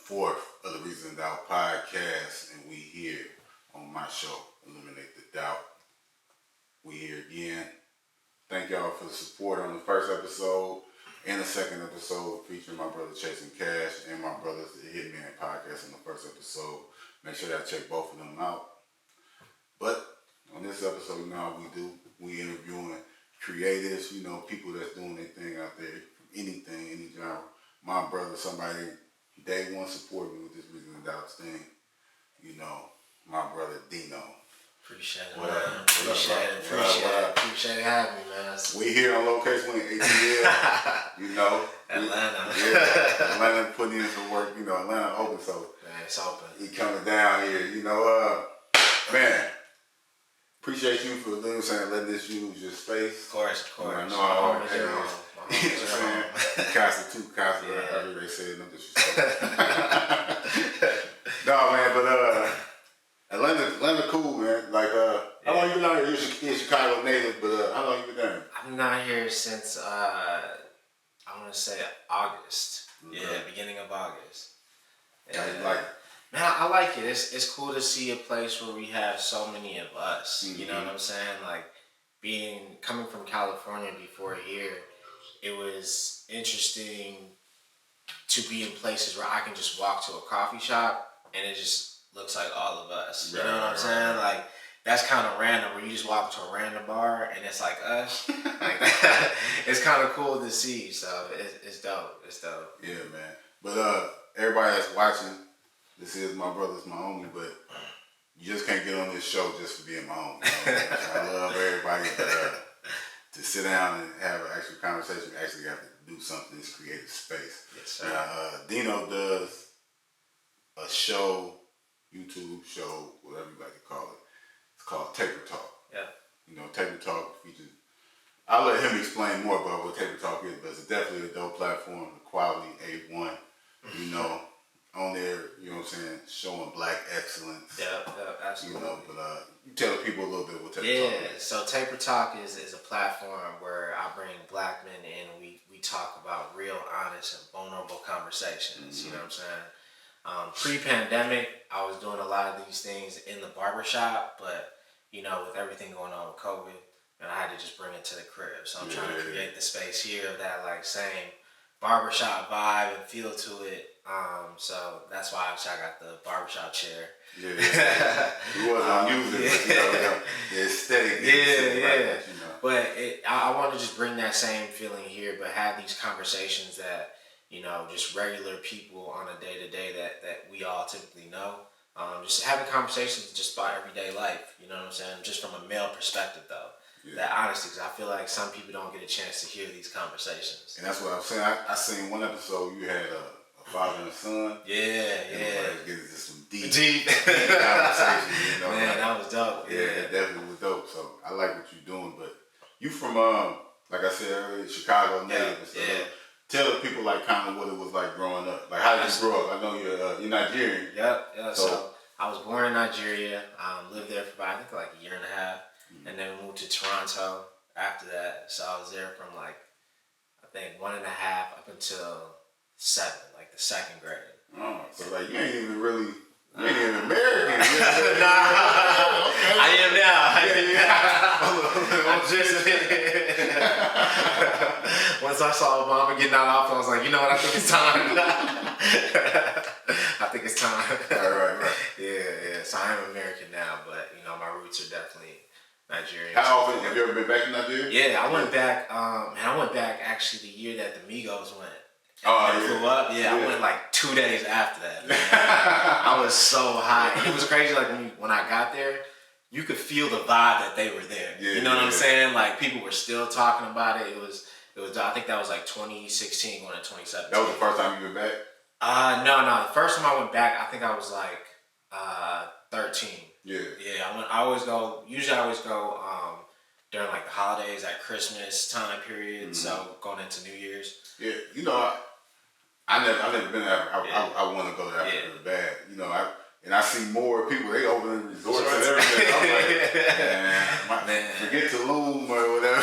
fourth of the Reason Doubt podcast, and we here on my show, Eliminate the Doubt. We here again. Thank y'all for the support on the first episode and the second episode featuring my brother Chasing Cash and my brothers the Hitman podcast on the first episode. Make sure y'all check both of them out. But on this episode, you know how we do. We interviewing creatives, you know, people that's doing their thing out there, anything, any genre. My brother, somebody day one supported me with this Reason and Doubts thing. You know, my brother Dino. Appreciate it, man. Appreciate it having me, man. We here on location in ATL, you know. Atlanta. Atlanta putting in some work, you know, Atlanta open, so man, it's open. He coming down here, you know, man. Appreciate you for letting this use your space. Of course. You know, I know how hard it is. You know what I'm saying? Constitute, I heard they say no disrespect. No, man, but Atlanta cool, man. Like, how long you been out here? You're a Chicago native, but how long you been down here? I've been out here since, I want to say August. Okay. Yeah, beginning of August. Yeah. How you like it? Man, I like it. It's cool to see a place where we have so many of us. Mm-hmm. You know what I'm saying? Like, coming from California before here, it was interesting to be in places where I can just walk to a coffee shop and it just looks like all of us. You know what I'm saying? Like, that's kind of random where you just walk to a random bar and it's like us. Like, it's kind of cool to see. So it's dope. It's dope. Yeah, man. But everybody that's watching, this is my brother's my homie, but you just can't get on this show just for being my homie. You know? I love everybody, but to sit down and have an actual conversation, you actually have to do something in this creative space. Yes, sir. Now, Dino does a show, YouTube show, whatever you like to call it. It's called Taper Talk. Yeah. You know, Taper Talk features. I'll let him explain more about what Taper Talk is, but it's definitely a dope platform. The quality A1. You know, on there, you know what I'm saying, showing black excellence. Yeah, absolutely. You know, but you tell the people a little bit what Taper Talk is. Yeah, so Taper Talk is a platform where I bring black men in and we talk about real, honest, and vulnerable conversations. Mm-hmm. You know what I'm saying? Pre-pandemic, I was doing a lot of these things in the barbershop, but, you know, with everything going on with COVID, and I had to just bring it to the crib. So I'm trying to create the space here of that, like, same barbershop vibe and feel to it. So that's why I got the barbershop chair. Yeah. You wasn't using it, but you know, the aesthetic. Yeah. Like that, you know. But I want to just bring that same feeling here, but have these conversations that, you know, just regular people on a day-to-day that we all typically know. Just having conversations just about everyday life, you know what I'm saying? Just from a male perspective, though. Yeah. That honesty, because I feel like some people don't get a chance to hear these conversations. And that's what I'm saying. I seen one episode you had a father and a son. Yeah. Getting into some deep conversations. You know, man, that was dope. Yeah, it definitely was dope. So I like what you're doing. But you from, like I said earlier, Chicago native and stuff. Yeah. Tell the people like kind of what it was like growing up. Like how did you grow up? I know you're Nigerian. Yep. So I was born in Nigeria. Lived there for about, I think, like a year and a half. Mm-hmm. And then we moved to Toronto after that. So I was there from like, I think 1.5 up until 7, like the second grade. Oh, so like you ain't even really, you ain't even American. Okay. I am now. I'm just once I saw Obama getting out of office, I was like, you know what? I think it's time. I think it's time. Right. Yeah. So I am American now, but you know my roots are definitely Nigerian. How often have you ever been back to Nigeria? Yeah, I went back. I went back actually the year that the Migos went. Flew up. Yeah, I went like 2 days after that. Man. I was so high. It was crazy. Like when I got there, you could feel the vibe that they were there. You know what I'm saying? Like people were still talking about it. It was. I think that was like 2016 going to 2017. That was the first time you went back? No. The first time I went back, I think I was like 13. Yeah. I always go during like the holidays, at Christmas time period. Mm-hmm. So going into New Year's. Yeah, you know, I never been there. I want to go to Africa bad. You know, I see more people. They open resorts and everything. I'm like, man, forget Tulum or whatever.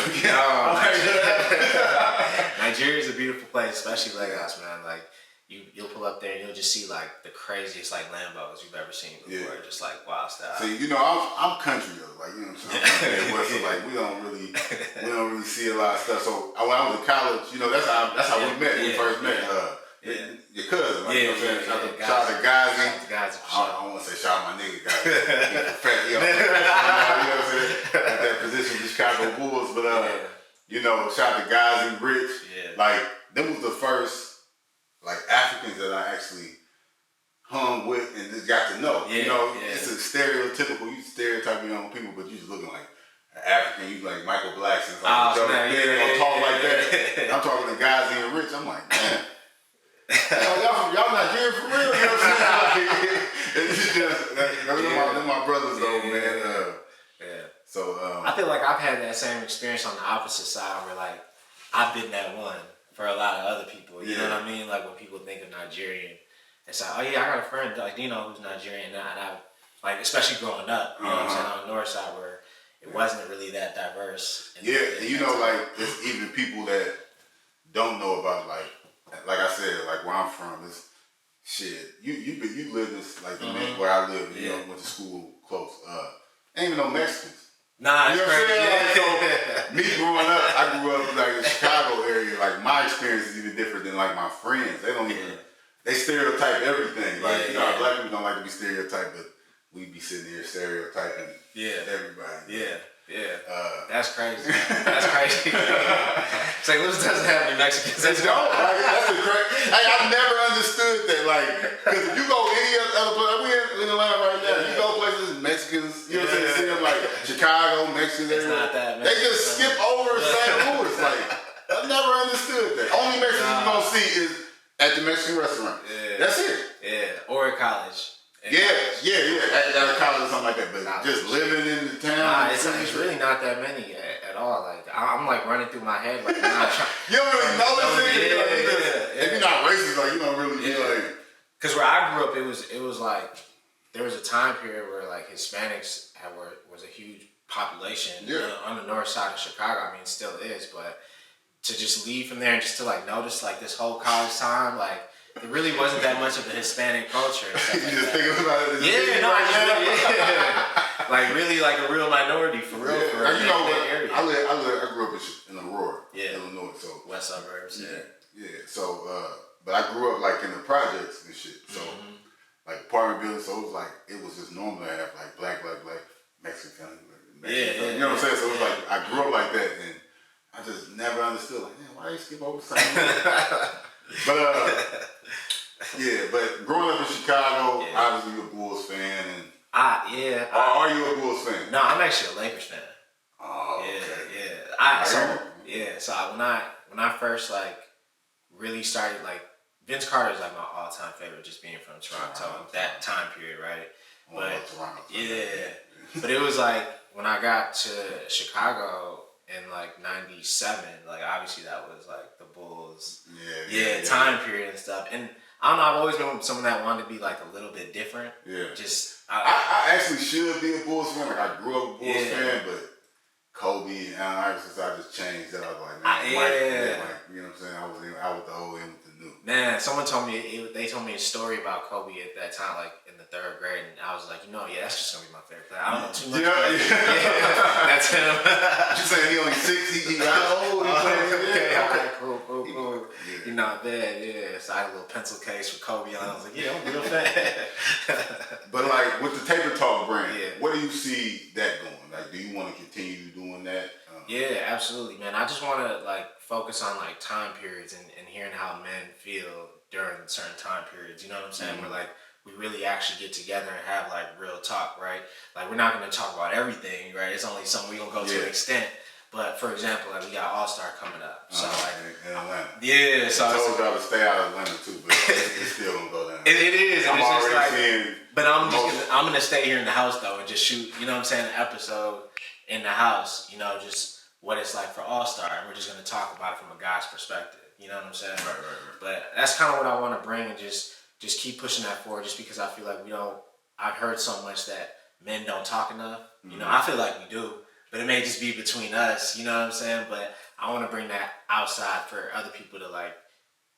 Nigeria is a beautiful place, especially Lagos, man. Like, you'll pull up there and you'll just see like the craziest like Lambos you've ever seen before, just like wild style. See, you know, I'm country though, like you know what I'm saying. So like we don't really see a lot of stuff. So when I was in college, you know, that's how we met. We first met. Your cousin, like, you know what I'm saying? Shout out to Gazi. I don't want to say shout out my nigga Gazi. You know what I'm saying? At that position, the Chicago Bulls, but you know, shout out to Gazi, Rich. Like them was the first like Africans that I actually hung with and just got to know. You know, it's a stereotypical, you stereotype young people, but you just looking like an African, you like Michael Blackson. Like, they don't talk like that. I'm talking to Gazi and Rich. I'm like, man. y'all Nigerian for real, you know what I'm saying? It's just, they're my brothers though, man. So I feel like I've had that same experience on the opposite side where like I've been that one for a lot of other people. You know what I mean? Like when people think of Nigerian, it's like, oh yeah, I got a friend like who's Nigerian, and I like especially growing up, you know what I'm saying, on the north side where it wasn't really that diverse. And you know, like there's even people that don't know about like I said, like where I'm from, it's shit. You live this like the minute where I live, you know, went to school close. Ain't even no Mexicans. Nah, you know it's what I'm crazy. saying? Like, so me growing up, I grew up like in the Chicago area. Like my experience is even different than like my friends. They don't even they stereotype everything. Like you know, black people don't like to be stereotyped, but we be sitting here stereotyping everybody. That's crazy. That's crazy. St. Louis doesn't have any Mexicans. They don't. Like, that's a crazy. Hey, I've never understood that. Like, because if you go any other place, we in Atlanta right now. You go places, Mexicans. You know what I'm saying? See them like Chicago, Mexicans. It's not that. They just skip over St. Louis. Like, I've never understood that. Only Mexicans you gonna see is at the Mexican restaurant. That's it. Or at college. At a college or something like that, but just living in the town. It's really not that many at all. Like I'm like running through my head like I'm not trying. You don't really know this. If you're not racist, like you don't really be like. Because where I grew up, it was like there was a time period where like Hispanics was a huge population on the north side of Chicago. I mean, it still is, but to just leave from there and just to like notice like this whole college time, like. There really wasn't that much of a Hispanic culture. You just thinking about it. Like really, like a real minority for real. Now, you know what? I grew up in Aurora, Illinois, so west suburbs. So, but I grew up like in the projects and shit. So, like apartment buildings. So it was just normal to have like black, Mexican family, you know what I'm saying? So it was like I grew up like that, and I just never understood. Like, man, why you skip over something? But but growing up in Chicago, obviously you're a Bulls fan, and are you a Bulls fan? No, I'm actually a Lakers fan. Oh, okay. So when I first like really started like Vince Carter is like my all time favorite, just being from Toronto, that time period, right? But it was like when I got to Chicago. In like 97, like obviously that was like the Bulls, time period and stuff. And I don't know, I've always been someone that wanted to be like a little bit different. Just I actually should be a Bulls fan. Like I grew up a Bulls fan, but Kobe and Allen Iverson, I just changed that. I was like, man, like you know what I'm saying? I was the old in with the new. Man, someone told me they told me a story about Kobe at that time, like in the 3rd grade, and I was like, that's just gonna be my favorite player. I don't know too much. That's him. You saying he only 6? He got old. Okay, all right, cool. You're not bad, So I had a little pencil case for Kobe on. I was like, I'm a real fan. But like with the Taper Talk brand, where do you see that going? Like, do you want to continue doing that? Absolutely, man. I just want to like focus on like time periods and hearing how men feel during certain time periods. You know what I'm saying? Where like we really actually get together and have like real talk, right? Like we're not going to talk about everything, right? It's only something we're going to go to an extent. But for example, like we got All-Star coming up. So like in Atlanta. So I told y'all to stay out of Atlanta too, but it's still gonna go down. It is. I'm it's already just like, seeing. But I'm gonna stay here in the house though and just shoot, you know what I'm saying, an episode in the house, you know, just what it's like for All-Star, and we're just gonna talk about it from a guy's perspective. You know what I'm saying? Right. But that's kind of what I want to bring, and just keep pushing that forward. Just because I feel like I've heard so much that men don't talk enough. You know, I feel like we do, but it may just be between us. You know what I'm saying? But I want to bring that outside for other people to like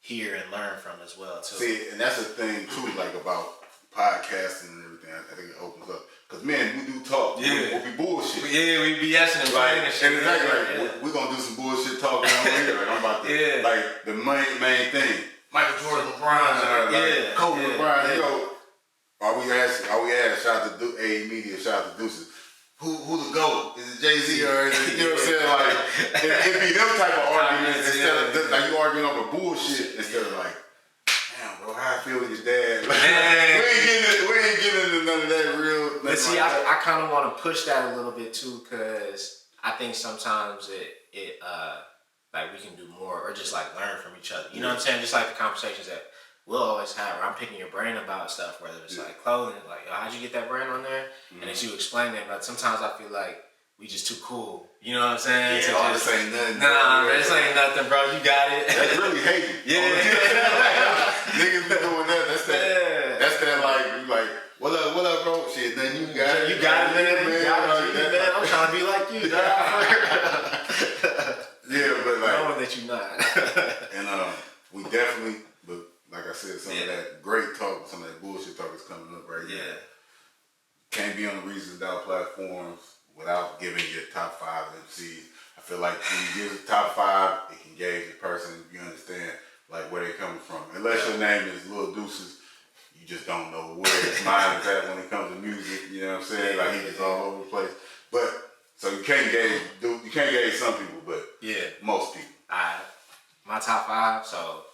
hear and learn from as well too. See, and that's the thing too, like about podcasting and everything. I think it opens up because man, we do talk. Yeah, we'll be bullshit. Yeah, we be asking and like, and shit. And exactly, like we're gonna do some bullshit talking over here. Like I'm about to, like the main thing. Michael Jordan, LeBron, like Kobe, LeBron. You know, are we ask? Shout out to A Media, shout out to Deuces. Who the GOAT? Is it Jay-Z or is it, you know what I'm saying? Like, it'd be them type of arguments instead of like you arguing over bullshit instead of like, damn, bro, how I feel with your dad. Like, we ain't getting into none of that real. But see, like I kind of want to push that a little bit too, because I think sometimes it like we can do more or just like learn from each other. You know what I'm saying? Just like the conversations that we'll always have where I'm picking your brain about stuff, whether it's like clothing, like, yo, how'd you get that brand on there? And as you explain it, but sometimes I feel like we just too cool. You know what I'm saying? Yeah, all this ain't nothing. Nah, this ain't nothing, bro. You got it. That's really hating. Niggas be doing that. That's that like, you like, what up, bro? Shit, then you got it. You got it, man. You got it, man. I'm trying to be like you, dog. Yeah, but like. Knowing that you're not. And we definitely, but like I said, some of that great talk, some of that bullshit talk is coming up right now. Can't be on the Reasons Doubt platforms without giving your top 5 MCs. I feel like when you give the top 5, it can gauge the person, you understand like where they coming from. Unless your name is Lil Deuces, you just don't know where his mind is at when it comes to music. You know what I'm saying? Like he's just all over the place. But so you can't gauge some people, but most people. Alright, my top 5. So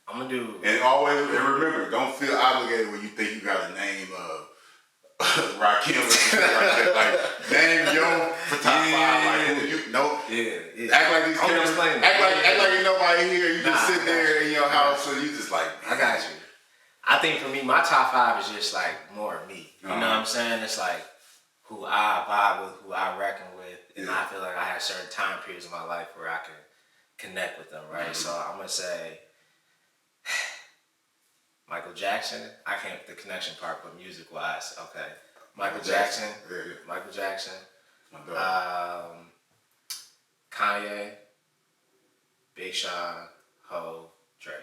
I'm gonna do. And remember, don't feel obligated when you think you got a name of Rakim or something like that. Like name your for top 5. Like who you know. Act like these cameras. Act like ain't nobody here. You just sit there in your house and you just like. I got you. I think for me, my top 5 is just like more of me. You know what I'm saying? It's like who I vibe with, who I reckon with, and I feel like I have certain time periods in my life where I can connect with them, right? So I'm gonna say Michael Jackson. I can't the connection part, but music wise, okay. Michael Jackson. Michael Jackson. Kanye, Big Sean, Ho, Drake.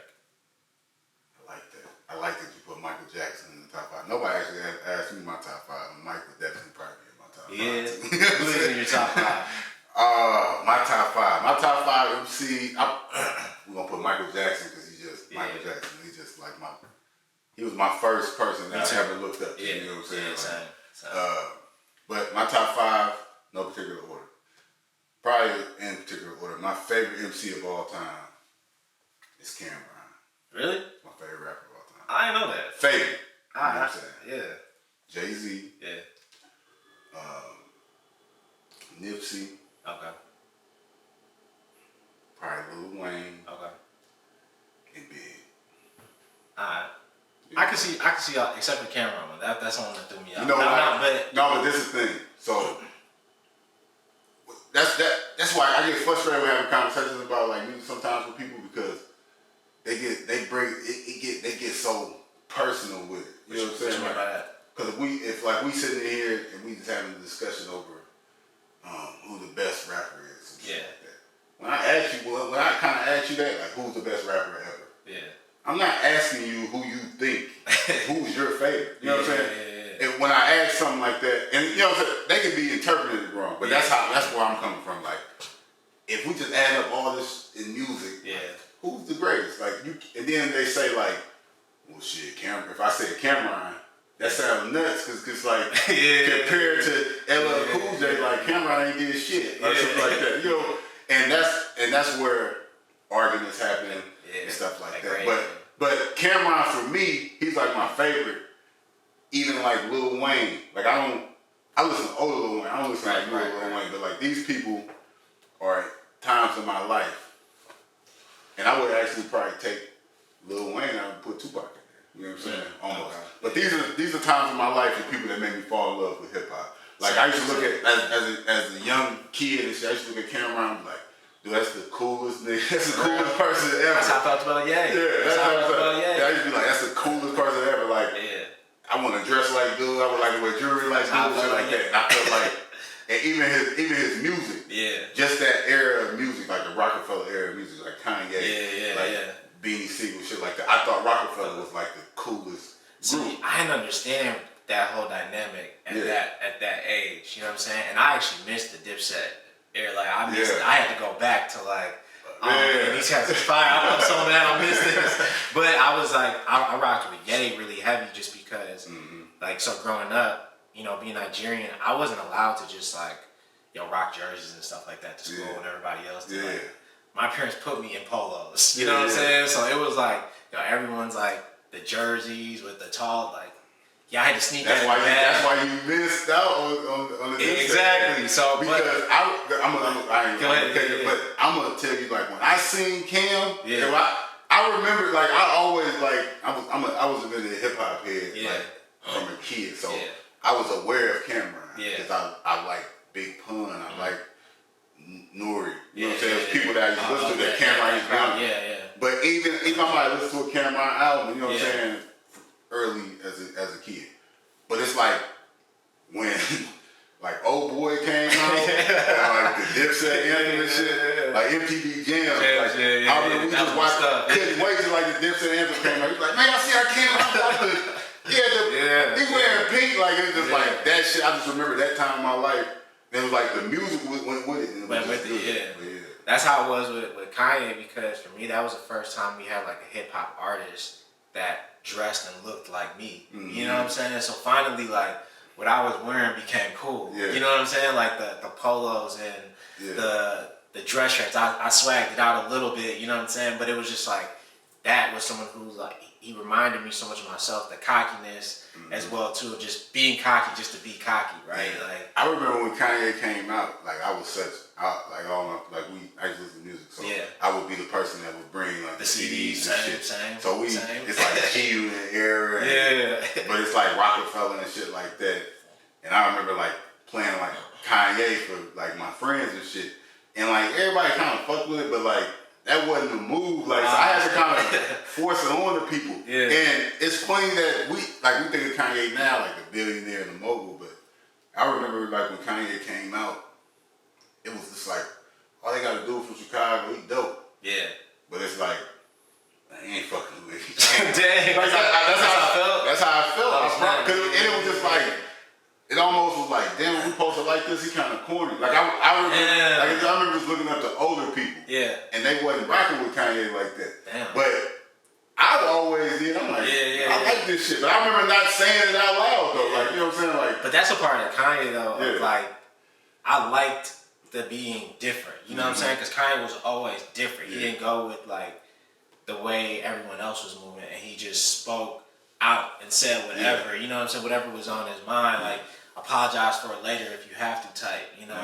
I like that you put Michael Jackson in the top 5. Nobody actually asked me my top 5. Michael definitely probably in my top 5. Who's in your top 5? My top 5. My top 5 MC. We're gonna put Michael Jackson because he's just Michael Jackson. He's just like he was my first person that I ever looked up to. You know what I'm saying? But my top 5, no particular order. Probably in particular order. My favorite MC of all time is Cameron. Really? My favorite rapper of all time. I didn't know that. Favorite. You know what I'm saying? Yeah. Jay-Z. Nipsey. Okay. Probably Lil Wayne. Okay. And Big. Alright. I can see y'all, except for the Cameron one. That's the one that threw me out. You know, but this is the thing. So that's why I get frustrated when having conversations about like music sometimes with people because they get so personal with it. You know what I'm saying? Because if we sitting here and we just having a discussion over who the best rapper is, and shit like that. When I kind of ask you that, like who's the best rapper ever? I'm not asking you who you think, who's your favorite. You know what I'm saying? And when I ask something like that, and you know what I'm saying, they can be interpreted wrong, but that's where I'm coming from. Like, if we just add up all this in music, who's the greatest? Like and then they say like, well shit, Cameron. If I say Cameron, that sounds nuts because like compared to LL Cool J, like Cameron ain't did shit or something like that. You know, and that's where arguments happen and stuff like that. But Cameron for me, he's like my favorite. Even like Lil Wayne, like I listen to older Lil Wayne. I don't listen to like Lil Wayne, but like these people are times in my life, and I would actually probably take Lil Wayne out and put Tupac in there. You know what I'm saying? Almost. But these are times in my life of people that made me fall in love with hip hop. Like I used to look at as a young kid and shit, I used to look at Cameron and be like, dude, that's the coolest nigga. That's the coolest person ever. That's how I felt about Ye. That's how I felt about Ye. I used to be like, that's the coolest person ever. Like, I want to dress like dude. I would like to wear jewelry like dude, shit like that. And I felt like, and even his music, just that era of music, like the Rockefeller era of music, like Kanye, Beanie Siegel, shit like that. I thought Rockefeller was like the coolest group. See, I didn't understand that whole dynamic at that age. You know what I'm saying? And I actually missed the Dipset era. Like I missed. I had to go back to like. Man, these guys is fire. I'm so mad I missed this. But I was like, I rocked with Ye really heavy just because, like, so growing up, you know, being Nigerian, I wasn't allowed to just like, rock jerseys and stuff like that to school and everybody else did. Like, my parents put me in polos. You know what I'm saying? So it was like, everyone's like the jerseys with the tall, like, I had to sneak that's that. That's why you missed out on the exactly. So because I'm gonna tell you, like, when I seen Cam, I remember, like, I always like I was a bit of hip hop head like from a kid, so I was aware of Cameron because I like Big Pun, I like Nori, you know what I'm saying? There's people that I used to listen to that Cameron used to be. But even if I might listen to a Cameron album, you know what I'm saying? Early as a kid, but it's like when like Old Boy came out, like the Dipset anthem and shit, like MTV Jam. I remember we just watched couldn't wait till like the Dipset anthem came out. He was like, man, I see I came out. He wearing pink, like it was just like that shit. I just remember that time in my life. It was like the music went with it. Went with it, That's how it was with Kanye, because for me that was the first time we had like a hip hop artist that dressed and looked like me. You know what I'm saying? So finally, like, what I was wearing became cool. You know what I'm saying? Like the polos and the dress shirts. I swagged it out a little bit, you know what I'm saying? But it was just like, that was someone who, like, he reminded me so much of myself, the cockiness as well too, just being cocky just to be cocky, right? Like, I remember when Kanye came out, like, I was such, like, all my, like, I used to listen to music, so I would be the person that would bring like the CDs and shit. So it's like Q and Era, but it's like Rockefeller and shit like that. And I remember like playing like Kanye for like my friends and shit, and like everybody kind of fucked with it, but like that wasn't the move. Like, so I had to kind of force it on to people. And it's funny that we think of Kanye now like the billionaire and the mogul, but I remember like when Kanye came out, it was just like, all they gotta do from Chicago, he dope. But it's like, he ain't fucking with me. Dang. That's how I felt. That's how I felt. And it was just like, it almost was like, damn, we posted like this, he kind of corny. Like, I remember just looking up to older people. And they wasn't rocking with Kanye like that. But I always did. I'm like, I like this shit. But I remember not saying it out loud though. Like, you know what I'm saying? Like, but that's a part of Kanye though. Of like, I liked the being different. You know what I'm saying? Because Kanye was always different. He didn't go with like the way everyone else was moving, and he just spoke out and said whatever. You know what I'm saying? Whatever was on his mind. Like, apologize for it later if you have to type. You know.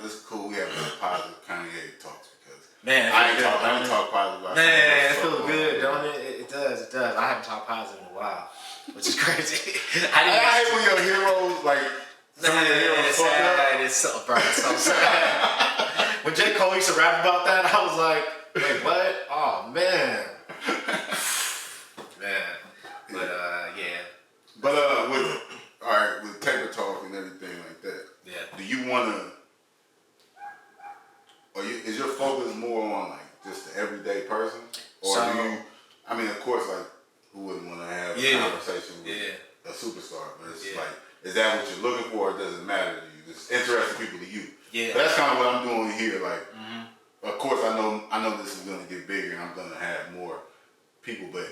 It's cool. We have positive Kanye talks because I ain't talk positive about it feels good, don't it? It does. I haven't talked positive in a while, which is crazy. I hate when your heroes like. It's sad. It's so sad. When J. Cole used to rap about that, I was like, wait, what? Oh, man. But, But, with paper talk and everything like that, do you want to, is your focus more on, like, just the everyday person? Or do you, I mean, of course, like, who wouldn't want to have a conversation with a superstar? But it's like, is that what you're looking for, or does it matter to you? It's interesting people to you. But that's kind of what I'm doing here. Like, of course, I know this is gonna get bigger, and I'm gonna have more people. But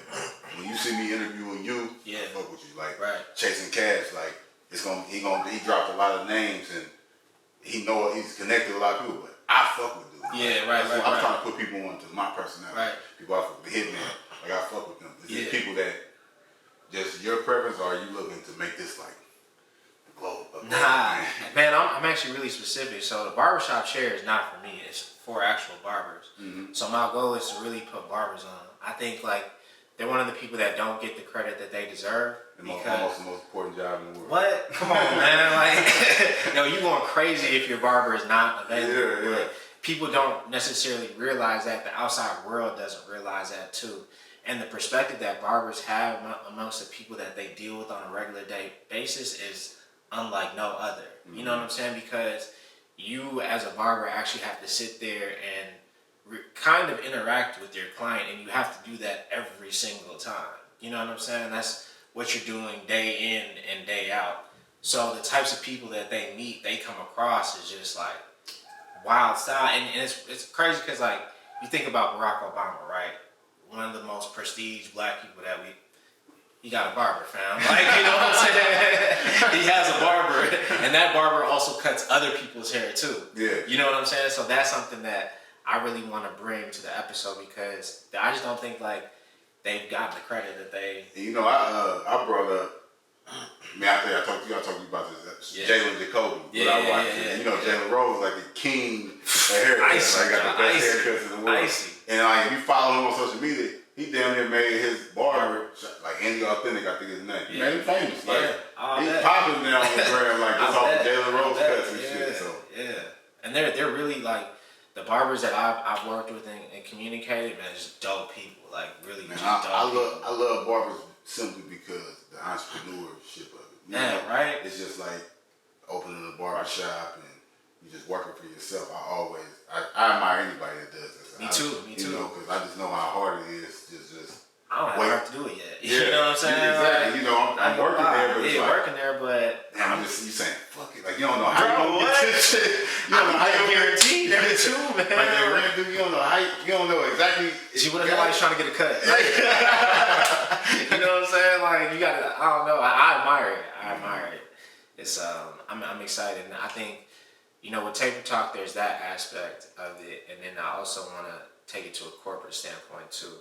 when you see me interviewing you, I fuck with you. Like, Chasing Cash, like, he dropped a lot of names, and he's connected with a lot of people. But I fuck with dude. I'm trying to put people onto my personality. People I fuck with, the Hitman. Like, I fuck with them. Is it people that just your preference, or are you looking to make this like? Nah, man, I'm actually really specific. So the barbershop chair is not for me. It's for actual barbers. So my goal is to really put barbers on. I think like they're one of the people that don't get the credit that they deserve. Almost the most important job in the world. What? Come on, man. Like, you going crazy if your barber is not available. But people don't necessarily realize that. The outside world doesn't realize that too. And the perspective that barbers have amongst the people that they deal with on a regular day basis is unlike no other. You know what I'm saying? Because you as a barber actually have to sit there and kind of interact with your client, and you have to do that every single time. You know what I'm saying? That's what you're doing day in and day out. So the types of people that they meet, they come across is just like wild style, and it's crazy because like you think about Barack Obama, right? One of the most prestige black people that he got a barber, fam. Like, you know what I'm saying? He has a barber, and that barber also cuts other people's hair too. Yeah. You know what I'm saying? So that's something that I really want to bring to the episode because I just don't think like they've gotten the credit that they. You know, I brought up. I talked to you about this. Jalen Jacoby. I watched it. You know, Jalen Rose like the king of haircuts. Like, got the best haircuts in the world. Icy. And like, if you follow him on social media, he damn near made his barber like Andy Authentic. I think his name. He made him famous. Like he's popping now on the gram like just off the Jalen Rose cuts and shit. So and they're really like the barbers that I've worked with and communicated, man, just dope people. Like really, man, just dope. I love barbers simply because the entrepreneurship of it. Right. It's just like opening a barber shop and you just working for yourself. I admire anybody that does this. Me too. You know, because I just know how hard it is. Just I don't have to do it yet. Yeah, you know what I'm saying? Exactly. Like, you know, I'm working there, but yeah, working there, but damn, you saying fuck it. Like you don't know how you gonna get this shit. You don't know how you guaranteed every too, man. Like that rent dude, you don't know how you don't know exactly. See, what if nobody's trying to get a cut? Like, you know what I'm saying? Like you gotta. I don't know. I admire it. It's I'm excited, and I think with Taper Talk, there's that aspect of it, and then I also want to take it to a corporate standpoint too.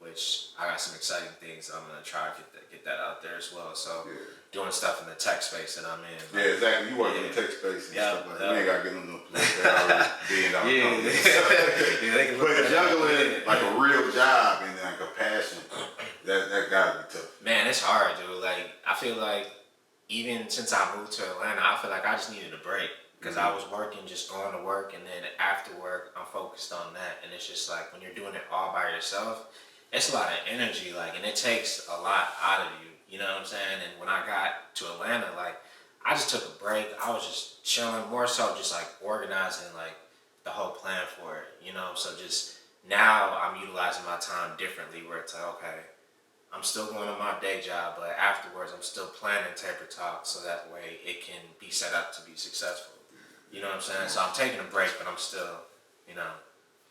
Which I got some exciting things I'm gonna try to get that out there as well. So doing stuff in the tech space that I'm in. Like, exactly. You work in the tech space and stuff like that. You ain't gotta get them no place. They already $1 billion companies. But juggling like a real job and like a passion, that gotta be tough. Man, it's hard, dude. Like I feel like even since I moved to Atlanta, I feel like I just needed a break. Because I was working, just going to work, and then after work, I'm focused on that. And it's just like when you're doing it all by yourself, it's a lot of energy, like, and it takes a lot out of you. You know what I'm saying? And when I got to Atlanta, like, I just took a break. I was just chilling, more so just like organizing like the whole plan for it. So just now I'm utilizing my time differently, where it's like, okay, I'm still going to my day job, but afterwards I'm still planning Taper Talk so that way it can be set up to be successful. You know what I'm saying? So I'm taking a break, but I'm still,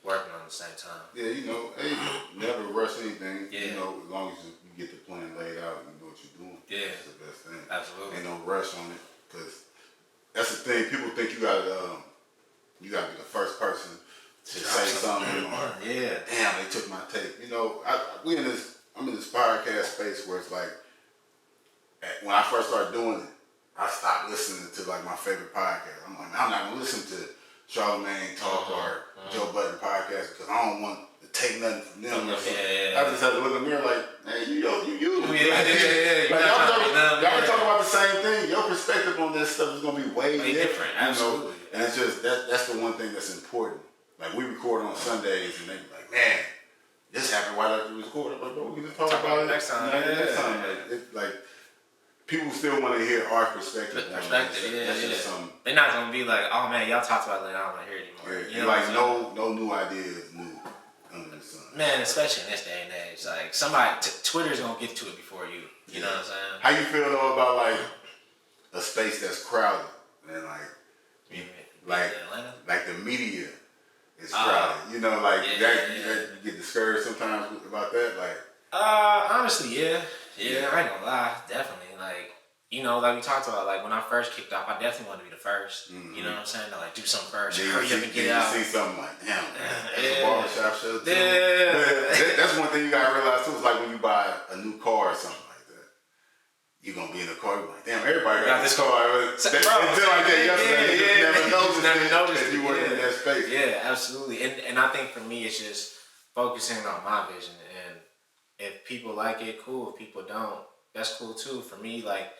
working on the same time. Yeah, hey, never rush anything. Yeah. As long as you get the plan laid out and you know what you're doing. Yeah. That's the best thing. Absolutely. Ain't no rush on it, because that's the thing. People think you gotta be the first person to say something or damn, they took my tape. I'm in this podcast space where it's like, when I first started doing it, I stopped listening to like my favorite podcast. I'm like, I'm not gonna listen to Charlamagne Talk or Joe Budden podcast because I don't want to take nothing from them. I just had to look in the mirror like, man, you. Like, y'all talking about the same thing. Your perspective on this stuff is gonna be way different. Absolutely. And it's just that's the one thing that's important. Like we record on Sundays and they be like, man, this happened right after we record. I'm like, bro, we can just talk about it next time. Next time. Like people still want to hear our perspective. They're not gonna be like, oh man, y'all talked about it, I don't want to hear it anymore. Yeah, no new ideas new under the sun. Man, especially in this day and age, like somebody, Twitter's gonna get to it before you. You know what I'm saying? How you feel though about like a space that's crowded and like the media is crowded? You get discouraged sometimes about that, like. Honestly, yeah, I ain't gonna lie, definitely. Like we talked about, like when I first kicked off, I definitely wanted to be the first. Mm-hmm. You know what I'm saying? To like do something first, hurry up and get out. You see something like, damn, that's a barbershop show too. Yeah. That's one thing you gotta realize too. It's like when you buy a new car or something like that. You're gonna be in the car, you're like, damn, everybody got this car. Until like that yesterday, you never noticed you weren't in that space. Yeah, absolutely. And I think for me, it's just focusing on my vision. And if people like it, cool. If people don't, that's cool too. For me, like,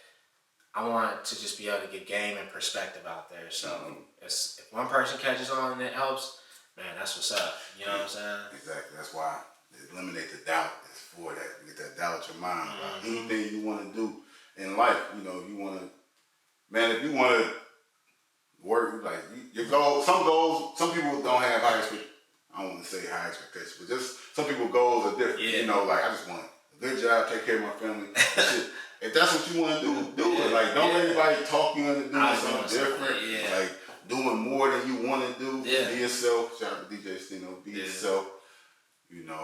I want to just be able to get game and perspective out there. So if one person catches on and it helps, man, that's what's up. You know what I'm saying? Exactly. That's why eliminate the doubt. It's for that. Get that doubt out your mind about anything you want to do in life. You want to, man, if you want to work, like your goals, some people don't have high I don't want to say high expectations, but just some people's goals are different. Yeah. You know, like I just want a good job, take care of my family. Shit. If that's what you want to do it. Like, don't let anybody talk you into doing something different. Yeah. Like, doing more than you want to do. Yeah. Be yourself. Shout out to DJ Stino. Be yourself. You know,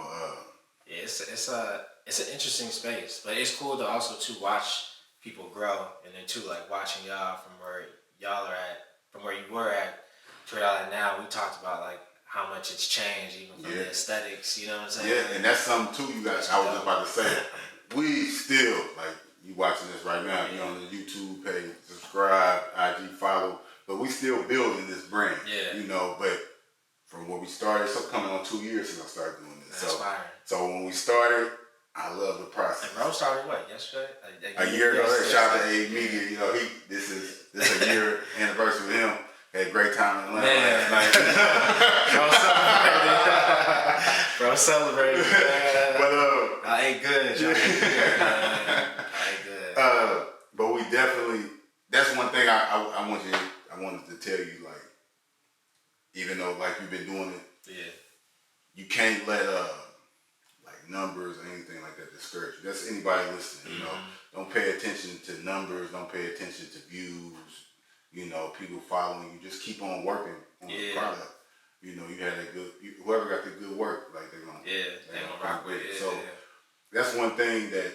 yeah, it's an interesting space, but it's cool to also to watch people grow, and then too like watching y'all from where y'all are at, from where you were at to where y'all at now. We talked about like how much it's changed, even from the aesthetics. You know what I'm saying? Yeah, and that's something too. You guys, I was just about to say, we still like you watching this right now. You on the YouTube page, subscribe, IG follow, but we still building this brand. Yeah, you know, but. From where we started, so coming on 2 years since I started doing this. So when we started, I love the process. And bro started what, yesterday? A year ago. Shout out to A Media. You know, this is a year anniversary with him. Had a great time in Atlanta last night. Bro celebrated. But I ate good. I ate good. But we definitely. That's one thing I wanted to tell you, like. Even though like you've been doing it, you can't let like numbers or anything like that discourage you. That's anybody listening. You know, don't pay attention to numbers. Don't pay attention to views. You know, people following you. Just keep on working on the product. You know, you had a good. Whoever got the good work, like they're gonna rock with it. So that's one thing that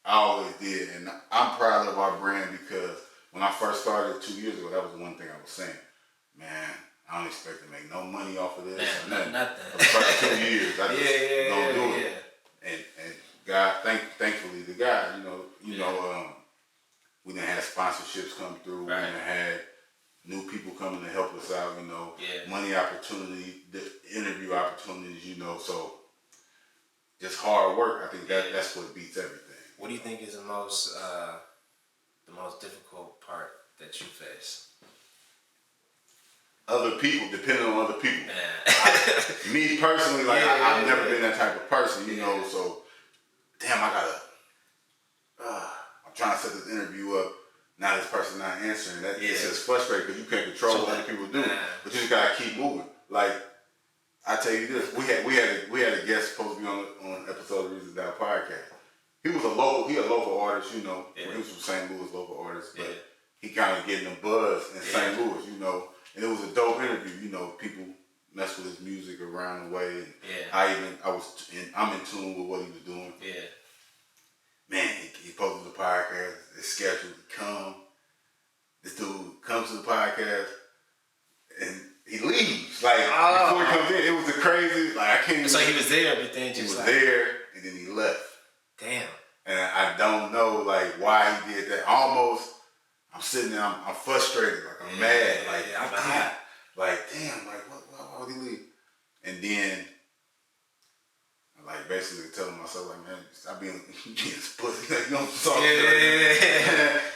I always did, and I'm proud of our brand because when I first started 2 years ago, that was the one thing I was saying, man. I don't expect to make no money off of this. Nothing. For the first 2 years, I just don't do it. And God, thankfully, the God, we done had sponsorships come through. Right. We done had new people coming to help us out. Money opportunity, the interview opportunities. So just hard work. I think that's what beats everything. What do you think is the most difficult part that you face? Other people, depending on other people. Me personally, I've never been that type of person, so damn, I'm trying to set this interview up, now this person not answering. It's just frustrating because you can't control what other people do, but you just gotta keep moving. Like, I tell you this, we had a guest supposed to be on an episode of the Reasons Down podcast. He a local artist, he was from St. Louis, local artist, but he kind of getting a buzz in St. Louis, and it was a dope interview. People mess with his music around the way. And I'm in tune with what he was doing. Yeah. Man, he posted the podcast. It's scheduled to come. This dude comes to the podcast and he leaves. Like before he comes in, it was the crazy. Like I can't even. So he was there, but then he was there and then he left. Damn. And I don't know like why he did that. I'm sitting there, I'm frustrated, like I'm mad, why would he leave? And then I like basically telling myself like, man, stop being pussy, like you don't talk to me.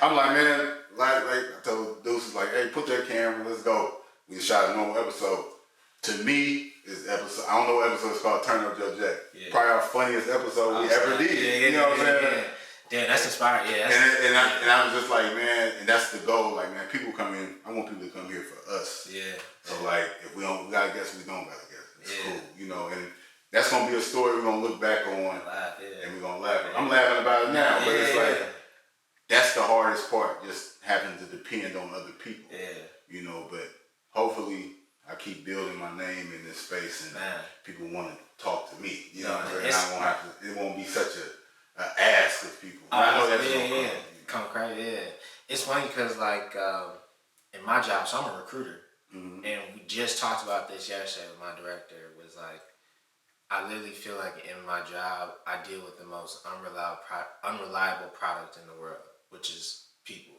I'm like, man, like I told Deuce, like, hey, put that camera, let's go. We shot a normal episode. To me, this episode, I don't know what episode it's called, Turn Up Joe Jack. Yeah. Probably our funniest episode we ever did. You know what I'm saying? Damn, that's inspiring. Yeah. And I was just like, man, and that's the goal. Like, man, people come in. I want people to come here for us. Yeah. So like, if we gotta guess, we don't gotta guess. It's cool, and that's gonna be a story we're gonna look back on, and we're gonna laugh. I'm laughing about it now, but it's like that's the hardest part, just having to depend on other people. Yeah. But hopefully I keep building my name in this space, and people want to talk to me. And I won't have to. It won't be such a ask of people. I know that's come crazy. Yeah, it's funny because like in my job, so I'm a recruiter, and we just talked about this yesterday with my director. Was like, I literally feel like in my job, I deal with the most unreliable product in the world, which is people.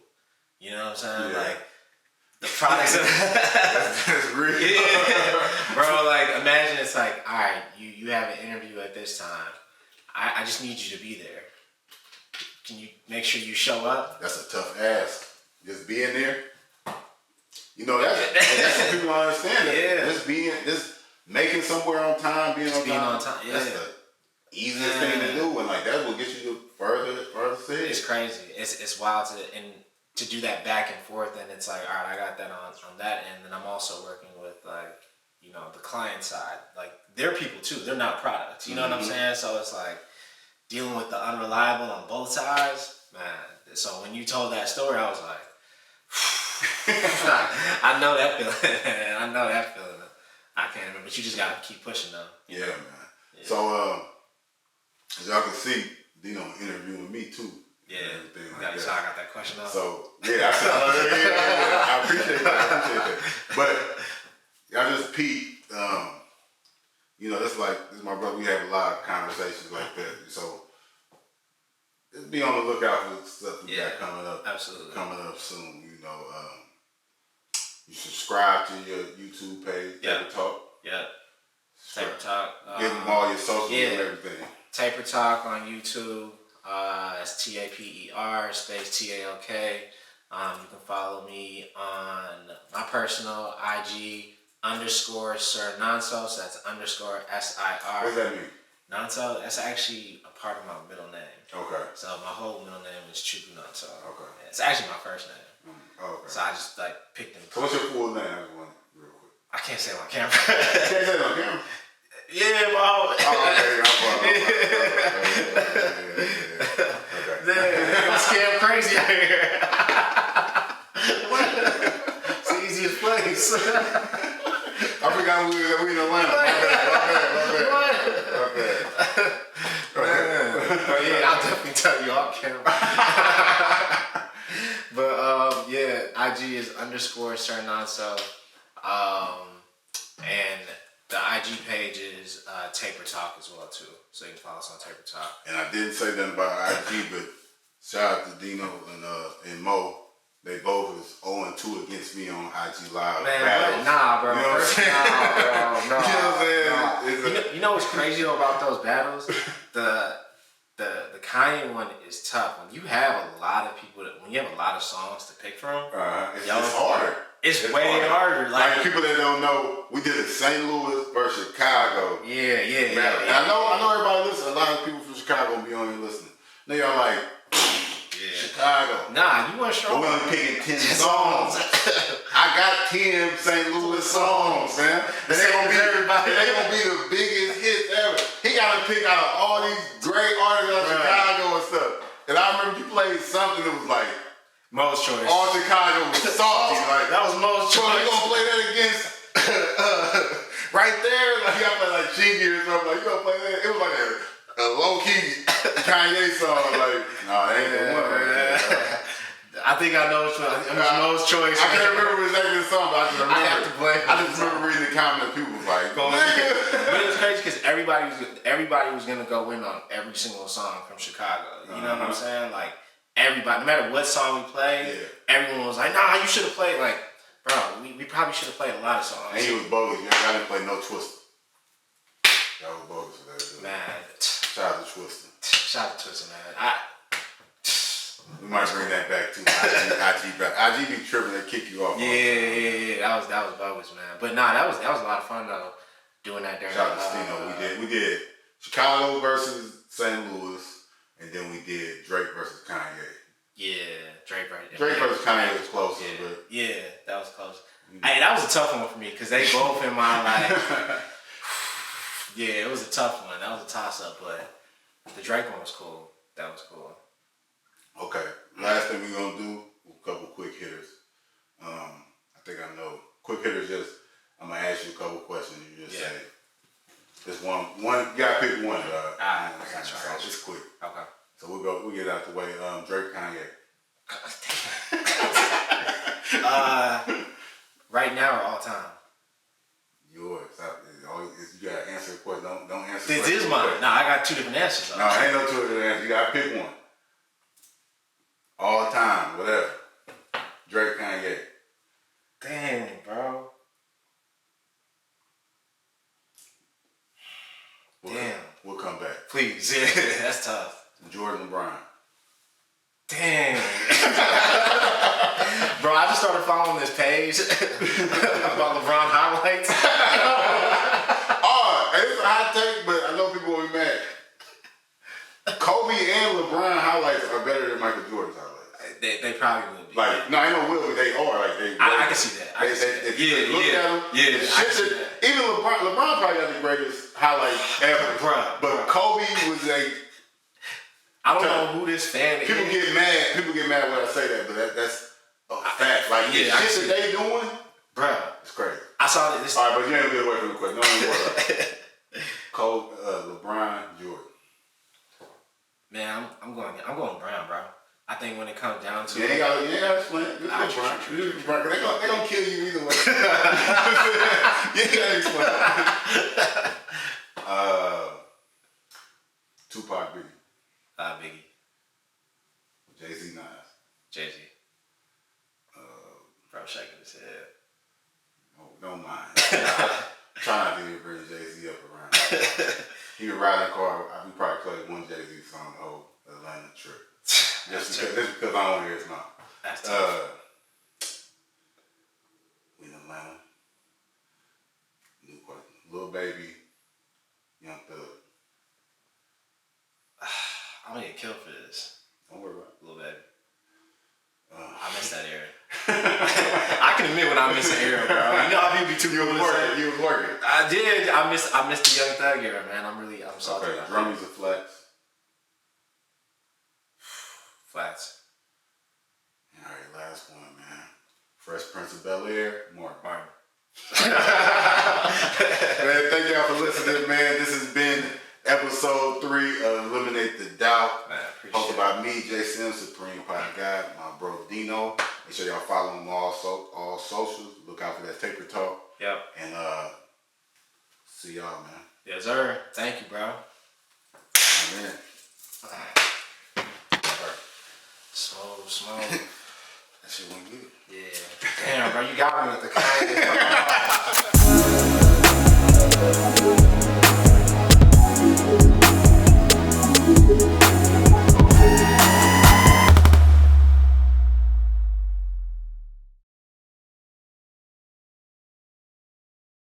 You know what I'm saying? Yeah. Like the products. That's real. Yeah. Bro, like imagine it's like, all right, you have an interview at this time. I just need you to be there. Can you make sure you show up? That's a tough ask. Just being there. That's what people don't understand. Just making somewhere on time, being on time. Yeah. That's the easiest thing to do, and like that will get you to further stage. It's crazy. It's wild to do that back and forth, and it's like, all right, I got that on that end, and I'm also working with like the client side. Like, they're people too. They're not products. You know what I'm saying? So it's like dealing with the unreliable on both sides, man. So when you told that story, I was like, I know that feeling. I know that feeling. I can't remember, but you just gotta keep pushing though. Yeah, man. Yeah. So as y'all can see, Dino interviewing me too. Yeah. So I got that question off. So yeah, I appreciate that. But y'all just peep. This is my brother. We have a lot of conversations like that. So just be on the lookout for stuff we got coming up. Absolutely. Coming up soon. You subscribe to your YouTube page. Yeah. Talk. Yeah. Taper Talk. Give them all your socials and everything. Taper Talk on YouTube. It's TAPER space TALK. You can follow me on my personal IG _Sir Nonso. So that's _SIR. What does that mean? Nonso. That's actually a part of my middle name. Okay. So my whole middle name is Chuku Nonso. Okay. It's actually my first name. Okay. So I just picked them. So what's your full name? I just want real quick. I can't say it on camera. Can't say it on camera. Yeah, bro. I'm scam crazy out here. It's the easiest place. I forgot we in Atlanta. My bad. But yeah, I'll definitely tell you off camera. But IG is _Sir Nonso. And the IG page is Taper Talk as well too. So you can follow us on Taper Talk. And I didn't say nothing about IG, but shout out to Dino and Mo. They both is 0-2 against me on IG Live. Man, nah, bro. You know what I'm saying? Nah, bro. You know what I'm saying? You know what's crazy though about those battles? The Kanye one is tough. When you have a lot of people, when you have a lot of songs to pick from, it's harder. It's way harder. Like people that don't know, we did it St. Louis versus Chicago. Yeah. And I know everybody listens. A lot of people from Chicago will be on here listening. Now y'all like, Chicago. Nah, you weren't strong. We're only picking 10 songs. I got 10 St. Louis songs, man. They gonna be the biggest hits ever. He gotta pick out of all these great artists out of Chicago and stuff. And I remember you played something that was like Mo's Choice. All Chicago was salty. Like that was Mo's Choice. You gonna play that against right there? Like you gotta play like Chingy or something. Like you gonna play that? It was like a low key Kanye song. Like no, that ain't the one. I think I know which one. It was Mo's Choice. I can't remember exactly the song, but I just remember. I have to play. I just remember reading the comments. People was like, but it was crazy because everybody was gonna go in on every single song from Chicago. You know what I'm saying? Like everybody, no matter what song we played, everyone was like, "Nah, you should have played." Like, bro, we probably should have played a lot of songs. And he was bogus. I didn't play no Twister. That was bogus. Man, shout out to Twister. Shout out to Twister, man. We might bring that back too. IG back. IG be tripping. They kick you off. Yeah. That was bogus, man. But nah, that was a lot of fun though. Doing that during. Shout out to Stino. We did Chicago versus St. Louis, and then we did Drake versus Kanye. Yeah, Drake versus Kanye was close. Yeah, that was close. Hey, that was a tough one for me because they both in my like. Yeah, it was a tough one. That was a toss up, but the Drake one was cool. That was cool. Okay, last thing we're gonna do, a couple quick hitters. I think I know. Quick hitters, I'm gonna ask you a couple questions. You just say, just one. You gotta pick one. I got you. It's quick. Okay. So we'll get out the way. Drake, Kanye. Right now or all time? Yours. You gotta answer the question. Don't answer. This is mine. Nah, I got two different answers. No, ain't no two different answers. You gotta pick one. All time, whatever. Drake, Kanye. Damn, bro. We'll come back. Please. Yeah, that's tough. Jordan, LeBron. Damn. Bro, I just started following this page about LeBron highlights. It's a hot take, but I know people will be mad. Kobe and LeBron highlights are better than Michael Jordan's highlights. They probably will be. Like, no, I know will, but they are. Like, I can see that. If you look at them, Even LeBron probably got the greatest highlight ever. Bruh. But Kobe was I don't know who this fan is. People get mad when I say that, but that's a fact. Like, the shit that they doing, bruh, it's crazy. I saw this. All right, but you ain't gonna get away from the question. No one worry. Kobe, LeBron, Jordan. Man, I'm going Brown, bro. I think when it comes down to You ain't gotta explain it. True. They gonna kill you either way. You ain't gotta explain it. Tupac, Biggie. Biggie. Jay-Z, Nas. Jay-Z. Bro, shaking his head. Oh, don't mind. Try not to even bring Jay-Z up around. He would ride in the car. We probably played one Jay-Z song the whole Atlanta trip. Just because I don't hear his mouth. That's tough. We in Atlanta. New question. Lil Baby, Young Thug. I'm gonna get killed for this. Don't worry about it. Little baby. I missed that era. I can admit when I miss an era, bro. You know how people be too cool to say. You was working. I did. I missed the Young Thug era, man. I'm salty. Okay, Drummies or Flats? Flats. All right, last one, man. Fresh Prince of Bel-Air, Martin. Man, thank y'all for listening, man. This has been episode 3 of Eliminate the Doubt. Man, Hosted by me, Jay Sims, Supreme Pie Guy, my bro Dino. Make sure y'all follow him on all socials. Look out for that Taker Talk. Yep. And see y'all, man. Yes, sir. Thank you, bro. Amen. Smooth. That shit went good. Yeah. Damn, bro, you got me with the kind.